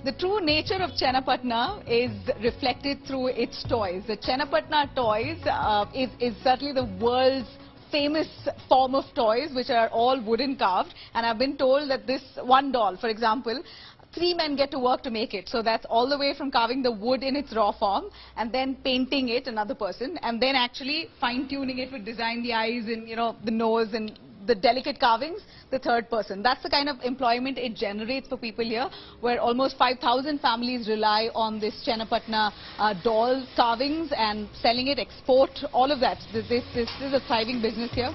The true nature of Channapatna is reflected through its toys. The Channapatna toys is certainly the world's famous form of toys, which are all wooden carved. And I've been told that this one doll, for example, 3 men get to work to make it. So that's all the way from carving the wood in its raw form and then painting it, another person, and then actually fine-tuning it with design, the eyes and, you know, the nose and the delicate carvings, the third person. That's the kind of employment it generates for people here, where almost 5,000 families rely on this Channapatna doll carvings and selling it, export, all of that. This is a thriving business here.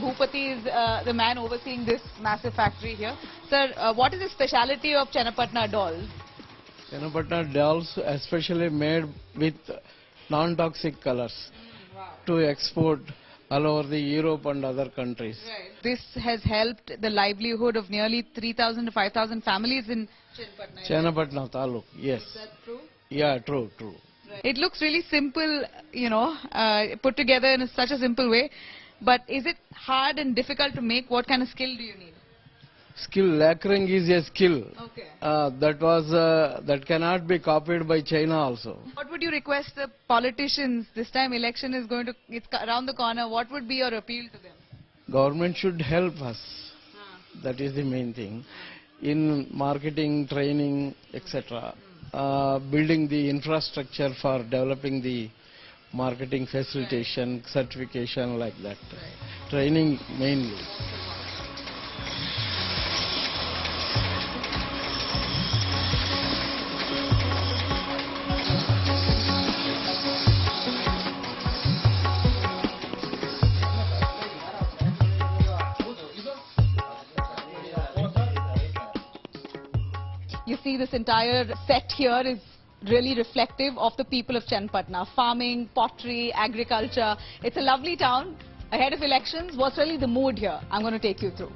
Bhupati is the man overseeing this massive factory here. Sir, what is the speciality of Channapatna dolls? Channapatna dolls especially made with non-toxic colors to export all over the Europe and other countries. Right. This has helped the livelihood of nearly 3,000 to 5,000 families in Channapatna. Channapatna Taluk, yes. Is that true? Yeah, true. Right. It looks really simple, you know, put together in such a simple way. But is it hard and difficult to make? What kind of skill do you need? Skill, lacquering is a skill. Okay. That cannot be copied by China also. What would you request the politicians? This time election is it's around the corner. What would be your appeal to them? Government should help us. That is the main thing. In marketing, training, etc. Building the infrastructure for developing the marketing facilitation, certification, like that. Training mainly. You see, this entire set here is really reflective of the people of Channapatna. Farming, pottery, agriculture. It's a lovely town. Ahead of elections, what's really the mood here? I'm going to take you through.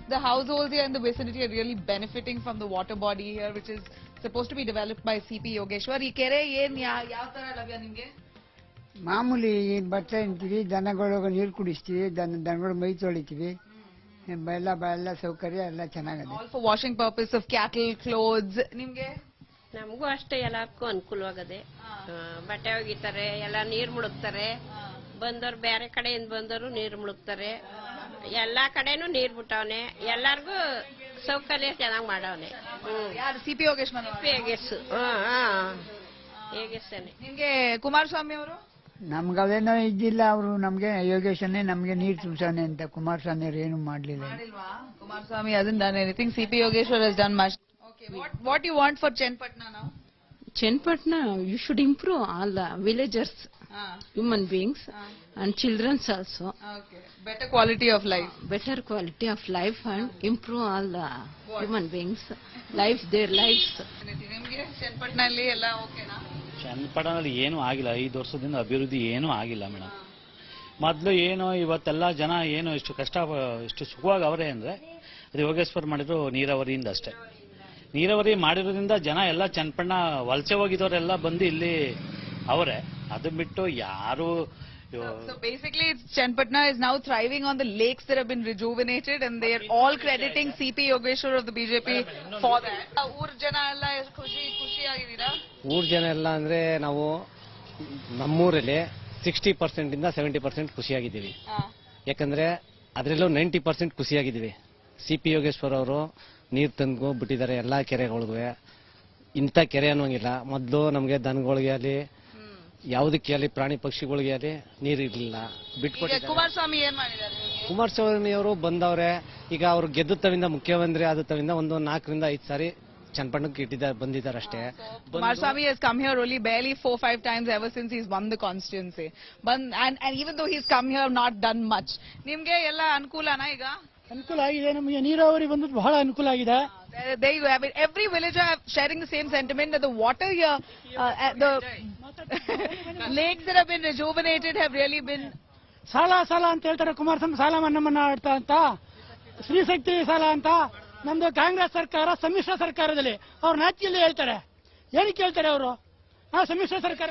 The households here in the vicinity are really benefiting from the water body here, which is supposed to be developed by CP Yogeshwar. Ee kere yen yav tara lavya nimge? ಮಾಮೂಲಿ ಬರ್ತಾ ಅಂತೀವಿ, ದನಗಳಿಗೆ ನೀರು ಕುಡಿಸ್ತೀವಿ, ದನಗಳು ಮೈ ತೊಳಿತೀವಿ, ಎಲ್ಲ ಸೌಕರ್ಯ ಎಲ್ಲ ಚೆನ್ನಾಗಿದೆ. All for washing purpose of cattle, clothes. ನಿಮ್ಗೆ? ನಮಗೂ ಅಷ್ಟೇ ಎಲ್ಲಕ್ಕೂ ಅನುಕೂಲವಾಗದೆ. ಬಟ್ಟೆ ಒಗಿತಾರೆ, ಎಲ್ಲ ನೀರು ಮುಳುಗ್ತಾರೆ, ಬಂದವರು ಬೇರೆ ಕಡೆಯಿಂದ ಬಂದವರು ನೀರು ಮುಳುಗ್ತಾರೆ, ಎಲ್ಲಾ ಕಡೆನೂ ನೀರು ಬಿಟ್ಟವನೆ, ಎಲ್ಲರಿಗೂ ಸೌಕರ್ಯ ಚೆನ್ನಾಗಿ ಮಾಡವನೆ. ಯಾರು CP ಯೋಗೇಶ್ವರ? ಹೇಗೆಸ್ತಾನೆ. ನಿಮ್ಗೆ ಕುಮಾರಸ್ವಾಮಿ ಅವರು? ನಮ್ಗವೇನೋ ಇದ್ದಿಲ್ಲ, ಅವರು ನಮ್ಗೆ ಯೋಗೇಶನೇ ನಮ್ಗೆ ನೀರು ತುಂಬಿಸವನೆ ಅಂತ. ಕುಮಾರಸ್ವಾಮಿ ಅವರು ಏನು ಮಾಡ್ಲಿಲ್ಲ. Kumaraswamy hasn't done anything. CP Yogeshwar has done much. Okay, what do you want for Channapatna now? Channapatna, you should improve all the villagers, human beings, and children also. Okay, better quality of life. Better quality of life and improve all the human beings, their lives. ನಿಮ್ಗೆ ಚನ್ನಪಟ್ಟಣ ಅಲ್ಲಿ ಎಲ್ಲ ಓಕೆನಾ? ಚನ್ನಪಟ್ಟಣದಲ್ಲಿ ಏನೂ ಆಗಿಲ್ಲ. 5 ವರ್ಷದಿಂದ ಅಭಿವೃದ್ಧಿ ಏನೂ ಆಗಿಲ್ಲ ಮೇಡಮ್. ಮೊದಲು ಏನು ಇವತ್ತೆಲ್ಲ ಜನ ಏನು ಎಷ್ಟು ಸುಖವಾಗಿ ಅವರೇ ಅಂದರೆ ಅದು ಯೋಗೇಶ್ವರ್ ಮಾಡಿದ್ರು ನೀರಾವರಿಯಿಂದ ಅಷ್ಟೇ. ನೀರಾವರಿ ಮಾಡಿರೋದ್ರಿಂದ ಜನ ಎಲ್ಲ ಚನ್ನಪಟ್ಟಣ ವಲಸೆ ಹೋಗಿದವರೆಲ್ಲ ಬಂದು ಇಲ್ಲಿ ಅವರೇ. ಅದು ಬಿಟ್ಟು ಯಾರು. So basically, Channapatna is now thriving on the lakes that have been rejuvenated, and they are all crediting CP Yogeshwar of the BJP for that. ಊರ್ ಜನ ಎಲ್ಲ ಖುಷಿಯಾಗಿದ್ದೀರಾ? ಊರ್ ಜನ ಎಲ್ಲ ಅಂದ್ರೆ ನಾವು ನಮ್ಮೂರಲ್ಲಿ 60% ಇಂದ 70% ಖುಷಿಯಾಗಿದ್ದೀವಿ. ಯಾಕಂದ್ರೆ ಅದರಲ್ಲೂ 90% ಖುಷಿಯಾಗಿದ್ದೀವಿ. CP ಯೋಗೇಶ್ವರ್ ಅವರು ನೀರು ತಂದು ಬಿಟ್ಟಿದ್ದಾರೆ ಎಲ್ಲಾ ಕೆರೆಗಳಿಗೂ. ಇಂಥ ಕೆರೆ ಅನ್ನೋಂಗಿಲ್ಲ. ಮೊದಲು ನಮಗೆ ದನಗಳಿಗೆ ಅಲ್ಲಿ ಯಾವುದಕ್ಕೆ ಅಲ್ಲಿ ಪ್ರಾಣಿ ಪಕ್ಷಿಗಳಿಗೆ ಅಲ್ಲಿ ನೀರು ಇರಲಿಲ್ಲ, ಬಿಟ್ಕೊಟ್ಟಿದ್ದಾರೆ. ಕುಮಾರಸ್ವಾಮಿ ಏನ್ ಮಾಡಿದ್ದಾರೆ? ಕುಮಾರಸ್ವಾಮಿ ಅವರು ಬಂದವ್ರೆ. ಈಗ ಅವರು ಗೆದ್ದ ತವಿಂದ ಮುಖ್ಯಮಂತ್ರಿ ಆದ ತವಿಂದ ಒಂದು 4 ರಿಂದ 5 ಸಾರಿ ಚನ್ನಪಟ್ಟಣಕ್ಕೆ ಬಂದಿದ್ದಾರೆ ಅಷ್ಟೇ. Kumaraswamy has come here only barely 4-5 times ever since he's won the constituency. And even though he's come here, not done much. ನಿಮ್ಗೆ ಎಲ್ಲ ಅನುಕೂಲನಾ ಈಗ? ಅನುಕೂಲ ಆಗಿದೆ. ನಮಗೆ ನೀರಾವರಿ ಬಂದು ಬಹಳ ಅನುಕೂಲ ಆಗಿದೆ. There you have it. Every villager sharing the same sentiment that the water here, the lakes that have been rejuvenated have really been ಸಾಲ ಸಾಲ ಅಂತ ಹೇಳ್ತಾರೆ. ಕುಮಾರಸ್ವಾಮಿ ಸಾಲ ಮನ್ನಾ ಆಡ್ತಾ ಅಂತ, ಸ್ತ್ರೀಶಕ್ತಿ ಸಾಲ ಅಂತ. ನಮ್ದು ಕಾಂಗ್ರೆಸ್ ಸರ್ಕಾರ ಸಮ್ಮಿಶ್ರ ಸರ್ಕಾರದಲ್ಲಿ ಅವ್ರು ನಾಚಿಯಲ್ಲಿ ಹೇಳ್ತಾರೆ. ಏನಕ್ಕೆ ಹೇಳ್ತಾರೆ ಅವರು? ಸಮ್ಮಿಶ್ರ ಸರ್ಕಾರ.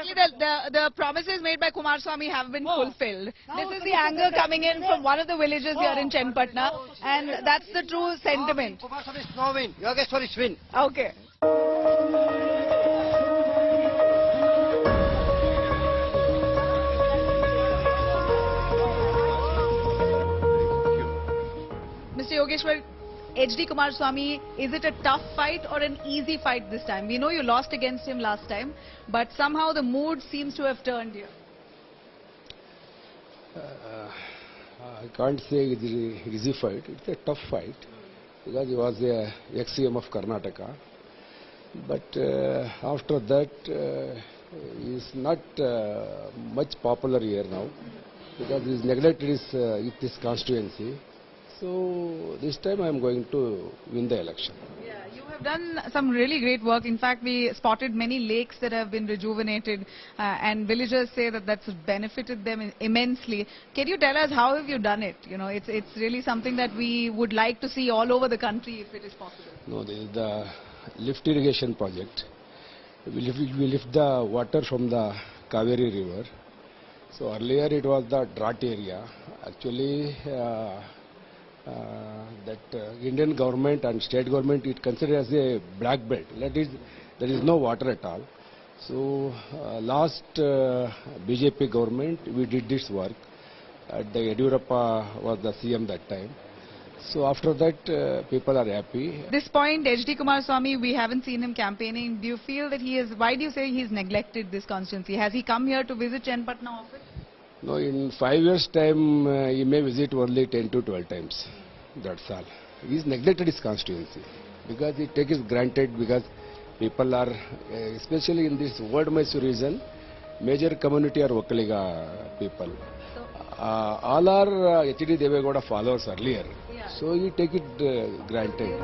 The promises made by Kumaraswamy have been fulfilled. This is the anger coming in from one of the villages here in Channapatna, and that's the true sentiment. Kumaraswamy is no win. Yogeshwar is win. Okay. Mr. Yogeshwar, HD Kumaraswamy, is it a tough fight or an easy fight this time? We know you lost against him last time, but somehow the mood seems to have turned here. I can't say it's an easy fight. It's a tough fight because he was the ex-CM of Karnataka. But after that, he is not much popular here now because he has neglected his constituency. So this time I am going to win the election. Yeah, you have done some really great work. In fact, we spotted many lakes that have been rejuvenated, and villagers say that that's benefited them immensely. Can you tell us how have you done it? You know, it's really something that we would like to see all over the country if it is possible. No, this is the lift irrigation project. We lift the water from the Kaveri river. So earlier it was the drought area. Actually, that Indian government and state government it considered as a black belt. That is, there is no water at all. So last BJP government we did this work. The Yediyurappa was the CM that time. So after that people are happy. At this point, HD Kumaraswamy, we haven't seen him campaigning. Do you feel that he is? Why do you say he's neglected this constituency? Has he come here to visit Channapatna often? No, in 5 years' time, he may visit only 10 to 12 times. That's all. He has neglected his constituency because he takes it granted because people are, especially in this Ward Mysore region, major community are Vakaliga people. All are HD Devegowda followers earlier. Yeah. So he take it granted.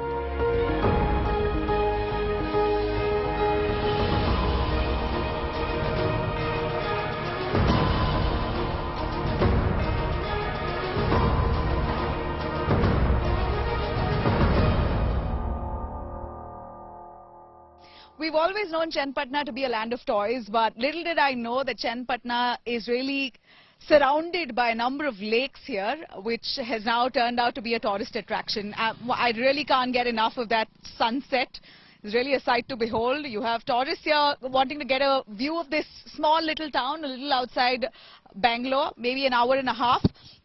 We've always known Channapatna to be a land of toys, but little did I know that Channapatna is really surrounded by a number of lakes here, which has now turned out to be a tourist attraction. I really can't get enough of that sunset. It's really a sight to behold. You have tourists here wanting to get a view of this small little town, a little outside Bangalore, maybe an hour and a half.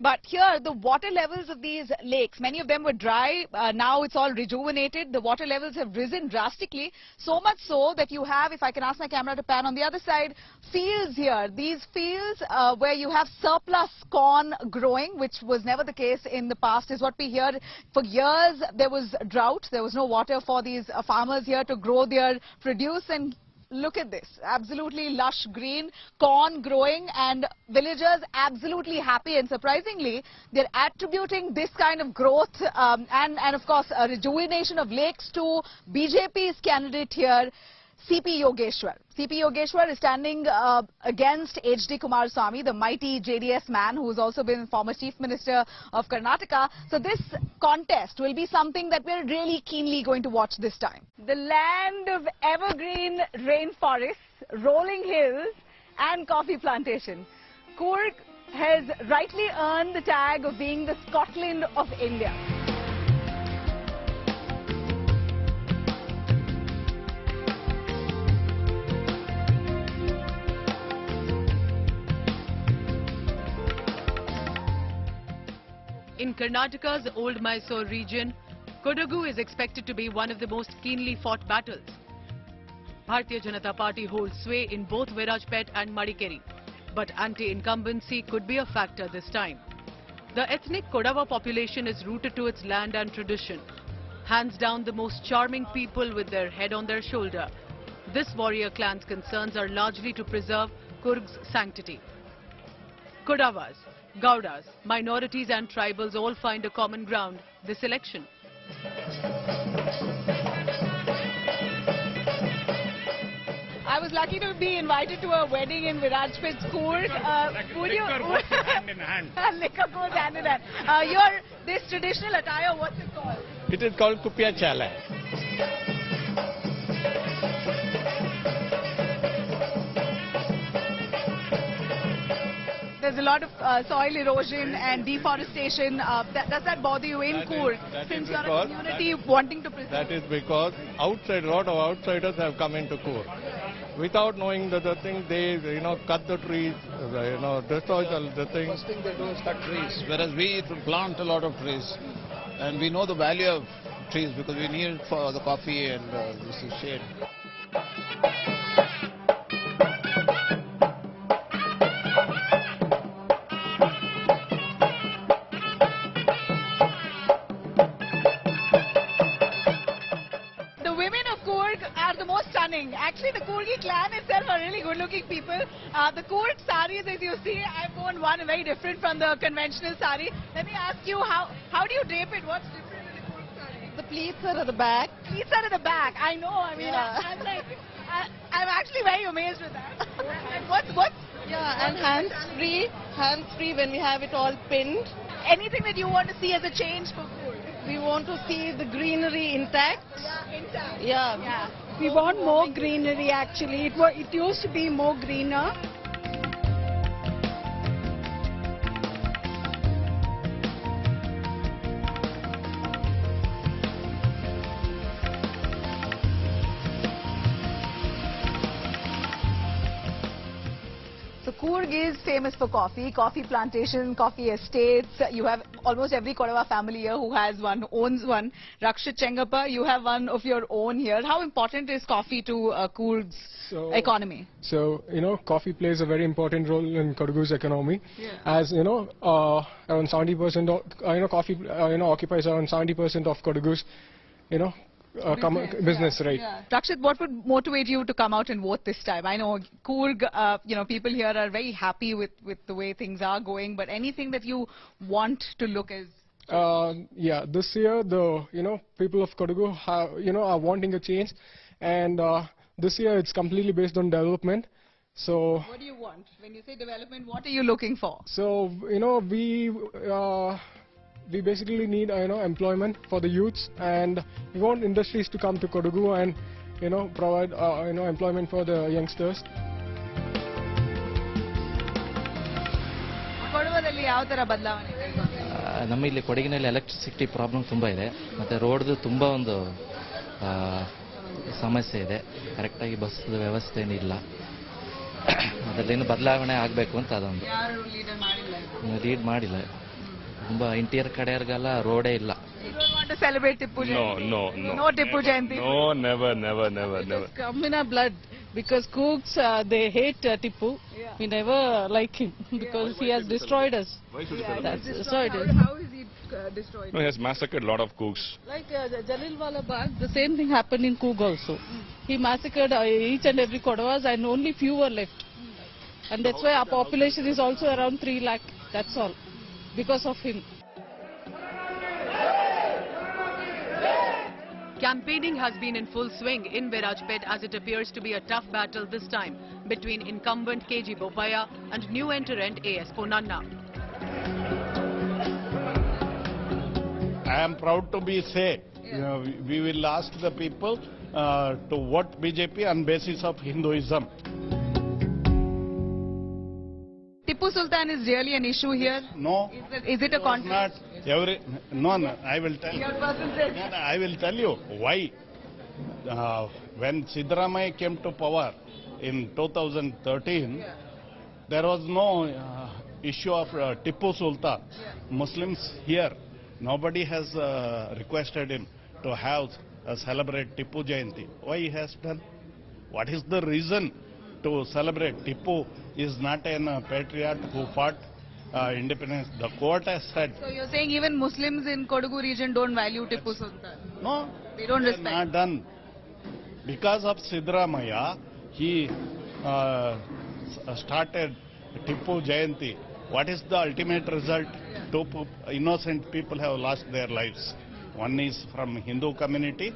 But here, the water levels of these lakes, many of them were dry. Now it's all rejuvenated. The water levels have risen drastically, so much so that you have, if I can ask my camera to pan on the other side, fields here. These fields where you have surplus corn growing, which was never the case in the past, is what we hear. For years, there was drought. There was no water for these farmers here to grow their produce, and look at this, absolutely lush green, corn growing, and villagers absolutely happy. And surprisingly, they're attributing this kind of growth and of course a rejuvenation of lakes to BJP's candidate here, CP Yogeshwar. CP Yogeshwar is standing against HD Kumaraswamy, the mighty JDS man who has also been former Chief Minister of Karnataka. So this contest will be something that we're really keenly going to watch this time. The land of evergreen rainforests, rolling hills and coffee plantation. Coorg has rightly earned the tag of being the Scotland of India. In Karnataka's old Mysore region, Kodagu is expected to be one of the most keenly fought battles. Bharatiya Janata Party holds sway in both Virajpet and Madikeri, but anti-incumbency could be a factor this time. The ethnic Kodava population is rooted to its land and tradition, hands down the most charming people with their head on their shoulder. This warrior clan's concerns are largely to preserve Coorg's sanctity. Kodavas, Gaudas, minorities and tribals all find a common ground this election. I was lucky to be invited to a wedding in Virajpet's Coorg. Would you? Hand in hand. Liquor goes hand in hand. This traditional attire, what's it called? It is called Kupya Chala. There's a lot of soil erosion and deforestation. Does that bother you in Coorg? Since you're a community wanting to preserve. That is because a lot of outsiders have come into Coorg. Without knowing the thing, they cut the trees, destroy the things. First thing they do is cut trees, whereas we plant a lot of trees, and we know the value of trees because we need it for the coffee and this is shade. Actually, the Coorgi clan itself are really good-looking people. The Coorg saris, as you see, I've worn one very different from the conventional sari. Let me ask you, how do you drape it? What's different with the Coorg sari? The pleats are at the back. Pleats are at the back. I know. I mean, yeah. I'm actually very amazed with that. And what's yeah, and hands-free when we have it all pinned. Anything that you want to see as a change for Coorg? We want to see the greenery intact. Yeah, intact. Yeah. We want more greenery actually. It used to be more greener. So Coorg is famous for coffee plantation, coffee estates. You have almost every Kodagu family here who has one, owns one. Rakshit Chengappa, you have one of your own here. How important is coffee to Coorg's economy? So, coffee plays a very important role in Kodagu's economy. Yeah. As, around 70% of, coffee, occupies around 70% of Kodagu's, business, right? Yeah. Rakshit, what would motivate you to come out and vote this time? I know Coorg, people here are very happy with the way things are going, but anything that you want to look as? Yeah, this year the people of Kodagu are wanting a change, and this year it's completely based on development. So what do you want when you say development? What are you looking for? So we basically need employment for the youths, and we want industries to come to Kodagu and provide employment for the youngsters. ಕೊಡಗದಲ್ಲಿ ಯಾವ ತರ ಬದಲಾವಣೆ ನಮ್ಮ ಇಲ್ಲಿ ಕೊಡಗಿನಲ್ಲಿ electricity problem ತುಂಬಾ ಇದೆ, ಮತ್ತೆ ರೋಡ್ದು ತುಂಬಾ ಒಂದು ಸಮಸ್ಯೆ ಇದೆ. ಕರೆಕ್ಟಾಗಿ ಬಸ್ ವ್ಯವಸ್ಥೆ ಏನಿಲ್ಲ, ಅದರಲ್ಲೇನು ಬದಲಾವಣೆ ಆಗಬೇಕು ಅಂತ ಅದೊಂದು ಲೀಡ್ ಮಾಡಿಲ್ಲ. ತುಂಬಾ ಇಂಟೀರಿಯರ್ ಕಡೆಯವರಿಗೆಲ್ಲ ರೋಡೇ ಇಲ್ಲ. You don't want to celebrate Tippu Jayanti? No Tippu Jayanti? No, never. It's come in our blood because Coorgs, they hate Tippu. Yeah. We never like him because he has destroyed us. Why should he destroyed us. How is he destroyed? No, he has massacred a lot of Coorgs. Like Jallianwala Bagh, the same thing happened in Coorg also. He massacred each and every Kodavas and only few were left. And that's why our population is also around 3 lakh. That's all. Because of him. Campaigning has been in full swing in Virajpet as it appears to be a tough battle this time between incumbent KG Bopaya and new entrant AS Ponanna. I am proud to be say, we will ask the people to vote BJP on basis of Hinduism. Tipu Sultan is really an issue here? No. Is it a contest? No, I will tell you. I will tell you why. When Siddaramaiah came to power in 2013, there was no issue of Tipu Sultan. Muslims here, nobody has requested him to have celebrate Tipu Jayanti. Why he has done? What is the reason to celebrate? Tipu is not a patriot who fought independence. The court has said. So you're saying even Muslims in Kodagu region don't value Tipu Sultan? No. They don't respect? Not done. Because of Siddaramaiah, he started Tipu Jayanti. What is the ultimate result? Two innocent people have lost their lives. One is from Hindu community,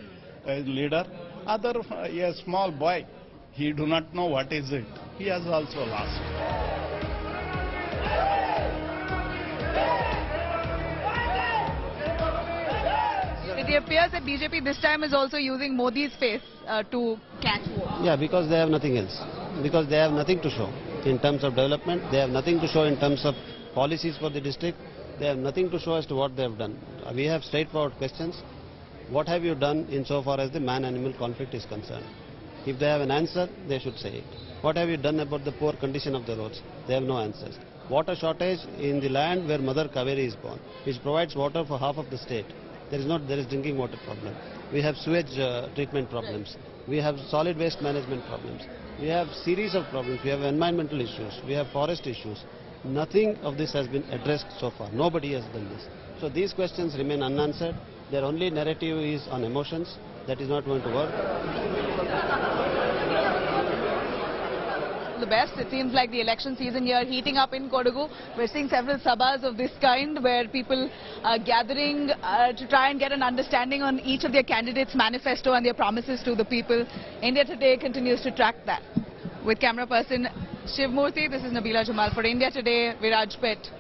a leader. Other, a small boy he do not know what is it. He has also lost. It appears that BJP this time is also using Modi's face to catch votes. Yeah, because they have nothing else. Because they have nothing to show in terms of development. They have nothing to show in terms of policies for the district. They have nothing to show as to what they have done. We have straightforward questions. What have you done insofar as the man-animal conflict is concerned? If they have an answer, they should say it. What have you done about the poor condition of the roads? They have no answers. Water shortage in the land where Mother Kaveri is born, which provides water for half of the state. There is drinking water problem. We have sewage treatment problems. We have solid waste management problems. We have series of problems. We have environmental issues. We have forest issues. Nothing of this has been addressed so far. Nobody has done this. So these questions remain unanswered. Their only narrative is on emotions. That is not going to work. The best. It seems like the election season here heating up in Kodagu. We're seeing several sabhas of this kind where people are gathering to try and get an understanding on each of their candidates' manifesto and their promises to the people. India Today continues to track that. With camera person Shivmurthy, this is Nabila Jamal for India Today, Virajpet.